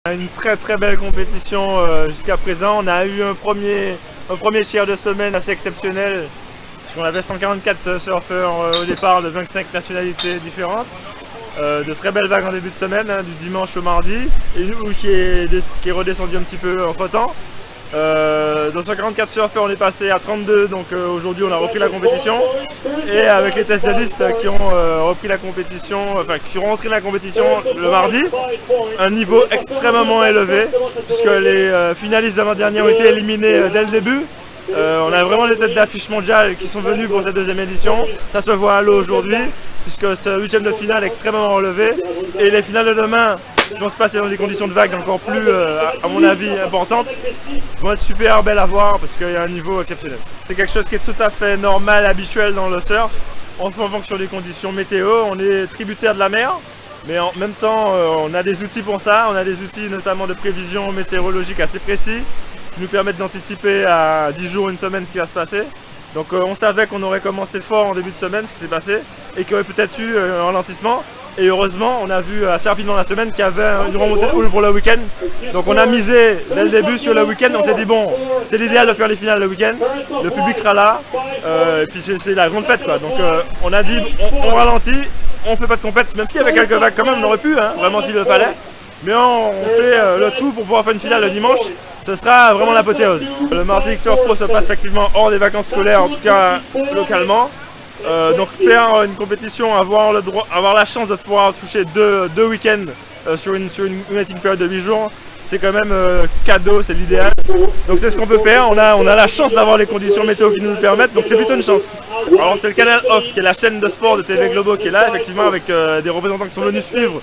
Une très belle compétition jusqu'à présent. On a eu un premier tiers de semaine assez exceptionnel. On avait 144 surfeurs au départ de 25 nationalités différentes. De très belles vagues en début de semaine, du dimanche au mardi, et nous qui est redescendu un petit peu entre temps. Dans 144 surfeurs, on est passé à 32, donc aujourd'hui on a repris la compétition. Et avec les tests de liste qui ont repris la compétition, enfin qui sont rentrés dans la compétition le mardi, un niveau extrêmement élevé, puisque les finalistes de l'an dernier ont été éliminés dès le début. On a vraiment des têtes d'affiche mondiales qui sont venues pour cette deuxième édition. Ça se voit à l'eau aujourd'hui, puisque ce huitième de finale est extrêmement relevé. Et les finales de demain vont se passer dans des conditions de vague encore plus, à mon avis, importantes. Vont être super belles à voir parce qu'il y a un niveau exceptionnel. C'est quelque chose qui est tout à fait normal, habituel dans le surf. En fonction des conditions météo, on est tributaire de la mer. Mais en même temps, on a des outils pour ça. On a des outils notamment de prévision météorologique assez précis qui nous permettent d'anticiper à 10 jours, une semaine ce qui va se passer. Donc on savait qu'on aurait commencé fort en début de semaine, ce qui s'est passé, et qu'il y aurait peut-être eu un ralentissement. Et heureusement, on a vu assez rapidement la semaine qu'il y avait une remontée de houle pour le week-end. Donc on a misé dès le début sur le week-end. On s'est dit bon, c'est l'idéal de faire les finales le week-end. Le public sera là, et puis c'est la grande fête quoi. Donc on a dit on ralentit, on fait pas de compète, même s'il y avait quelques vagues quand même, on aurait pu, hein, vraiment s'il le fallait. Mais on fait le tout pour pouvoir faire une finale le dimanche. Ce sera vraiment l'apothéose. Le Martinique Surf Pro se passe effectivement hors des vacances scolaires, en tout cas localement. Donc faire une compétition, avoir la chance de pouvoir toucher deux week-ends sur une waiting period de 8 jours, c'est quand même cadeau, c'est l'idéal. Donc c'est ce qu'on peut faire, on a la chance d'avoir les conditions météo qui nous le permettent, donc c'est plutôt une chance. Alors c'est le canal Off, qui est la chaîne de sport de TV Globo qui est là, effectivement, avec des représentants qui sont venus suivre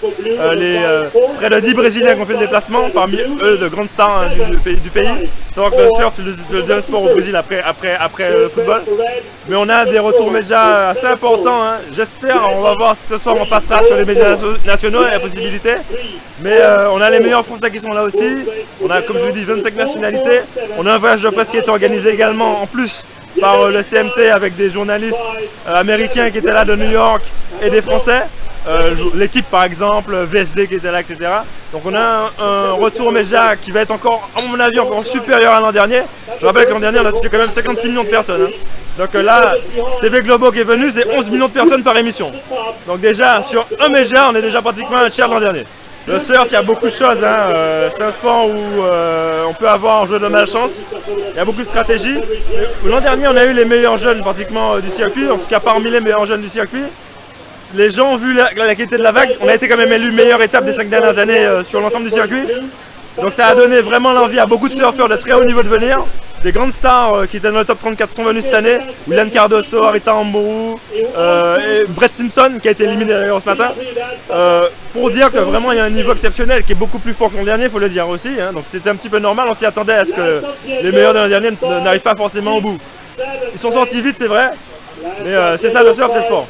près de 10 Brésiliens qui ont fait le déplacement, parmi eux de grandes stars du pays. Savoir que le surf c'est le deuxième sport au Brésil après le football. Mais on a des retours médias assez importants, hein. J'espère, on va voir si ce soir on passera sur les médias nationaux, il y a la possibilité. Mais on a les meilleurs Français qui sont là aussi. On a, comme je vous dis, 25 nationalités. On a un voyage de presse qui est organisé également en plus par le CMT avec des journalistes américains qui étaient là de New York et des Français. L'équipe par exemple, VSD qui était là, etc. Donc on a un retour média qui va être encore, à mon avis, encore supérieur à l'an dernier. Je rappelle que l'an dernier on a touché quand même 56 millions de personnes. Hein. Donc là, TV Globo qui est venu, c'est 11 millions de personnes par émission. Donc déjà, sur un média, on est déjà pratiquement un tiers de l'an dernier. Le surf, il y a beaucoup de choses, hein. C'est un sport où on peut avoir un jeu de malchance, il y a beaucoup de stratégies. L'an dernier, on a eu les meilleurs jeunes pratiquement du circuit, en tout cas parmi les meilleurs jeunes du circuit. Les gens ont vu la qualité de la vague, on a été quand même élu meilleure étape des 5 dernières années sur l'ensemble du circuit. Donc ça a donné vraiment l'envie à beaucoup de surfeurs de très haut niveau de venir. Des grandes stars qui étaient dans le top 34 sont venues cette année. William Cardoso, Arita Ambourou, et Brett Simpson qui a été éliminé d'ailleurs ce matin. Pour dire que vraiment il y a un niveau exceptionnel qui est beaucoup plus fort que l'an dernier, il faut le dire aussi. Hein. Donc c'était un petit peu normal, on s'y attendait à ce que les meilleurs de l'an dernier n'arrivent pas forcément au bout. Ils sont sortis vite, c'est vrai, mais c'est ça le surf, c'est le sport.